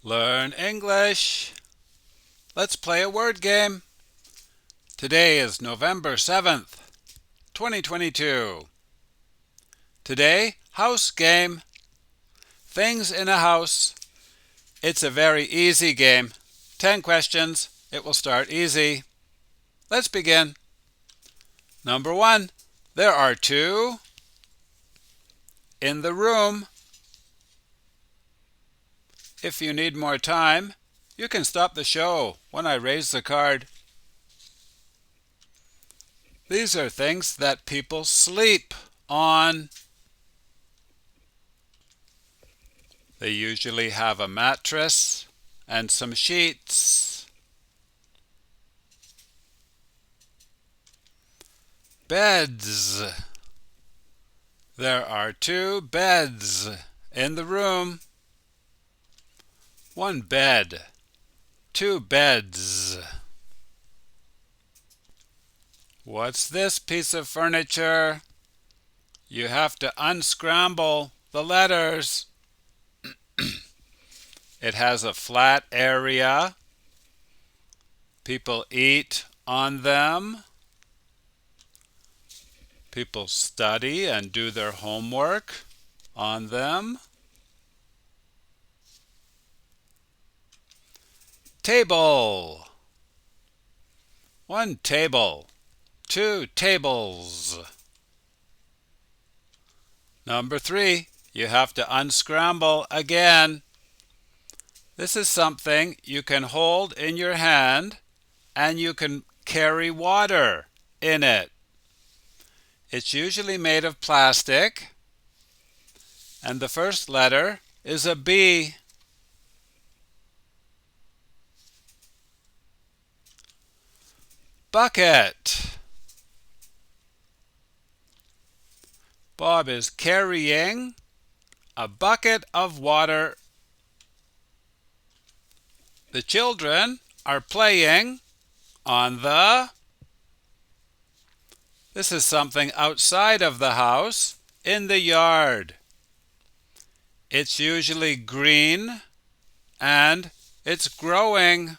Learn English. Let's play a word game. Today is November 7th, 2022. Today, house game. Things in a house. It's a very easy game. 10 questions. It will start easy. Let's begin. Number 1. There are 2 in the room. If you need more time, you can stop the show when I raise the card. These are things that people sleep on. They usually have a mattress and some sheets. Beds. There are 2 beds in the room. 1 bed, 2 beds. What's this piece of furniture? You have to unscramble the letters. It has a flat area. People eat on them. People study and do their homework on them. Table. 1 table, 2 tables. Number 3, you have to unscramble again. This is something you can hold in your hand and you can carry water in it. It's usually made of plastic, and the first letter is a B. Bucket. Bob is carrying a bucket of water. The children are playing on the. This is something outside of the house, in the yard. It's usually green and it's growing.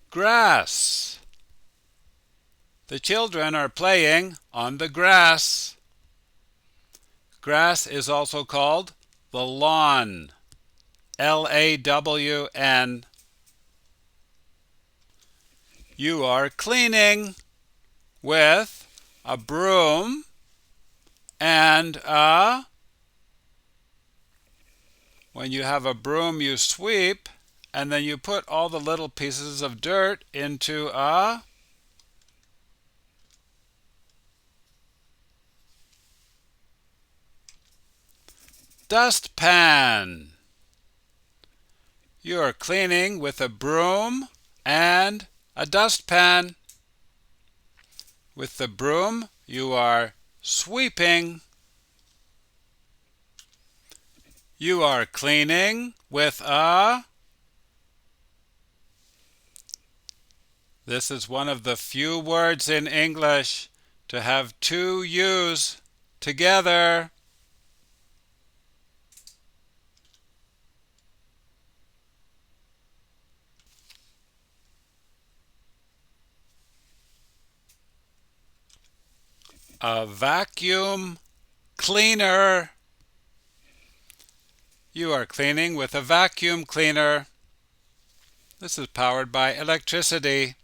Grass. The children are playing on the grass. Grass is also called the lawn. L-A-W-N. You are cleaning with a broom and a. When you have a broom, you sweep, and then you put all the little pieces of dirt into a. Dustpan. You are cleaning with a broom and a dustpan. With the broom, you are sweeping. You are cleaning with a. This is one of the few words in English to have 2 U's together. A vacuum cleaner. You are cleaning with a vacuum cleaner. This is powered by electricity,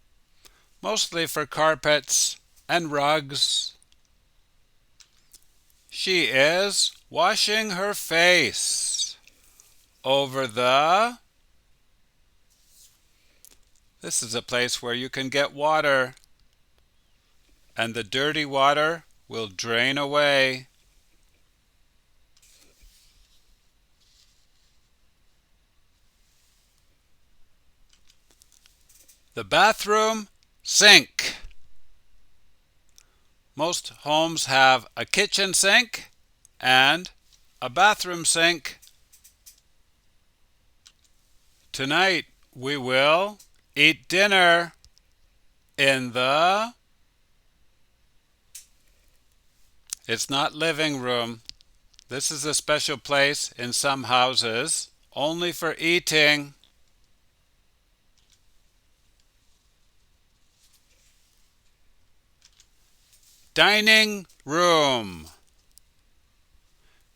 mostly for carpets and rugs. She is washing her face over the. This is a place where you can get water, and the dirty water will drain away. The bathroom sink. Most homes have a kitchen sink and a bathroom sink. Tonight we will eat dinner in the. It's not living room. This is a special place in some houses, only for eating. Dining room.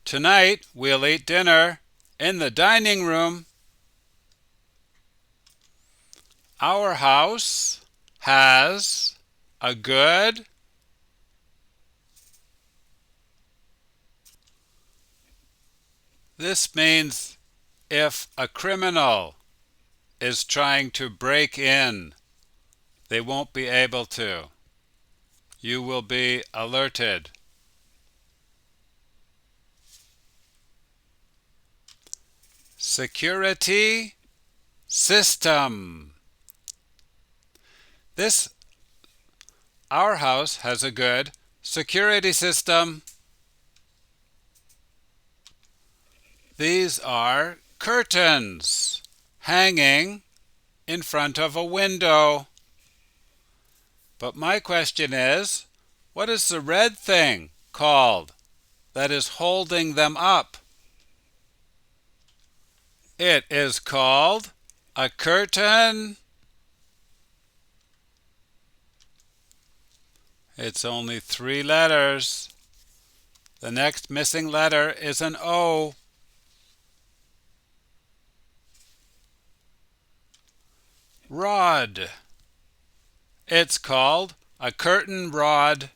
Tonight we'll eat dinner in the dining room. Our house has a good. This means if a criminal is trying to break in, they won't be able to. You will be alerted. Security system. Our house has a good security system. These are curtains hanging in front of a window. But my question is, what is the red thing called that is holding them up? It is called a curtain. It's only 3 letters. The next missing letter is an O. Rod. It's called a curtain rod.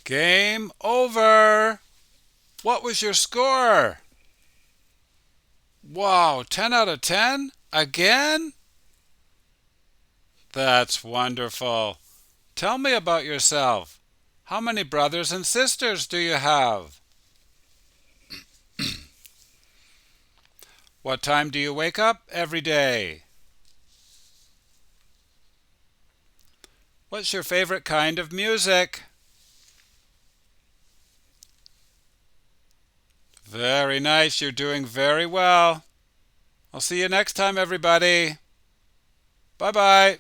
Game over. What was your score? Wow, 10 out of 10? Again? That's wonderful. Tell me about yourself. How many brothers and sisters do you have? What time do you wake up every day? What's your favorite kind of music? Very nice. You're doing very well. I'll see you next time, everybody. Bye-bye.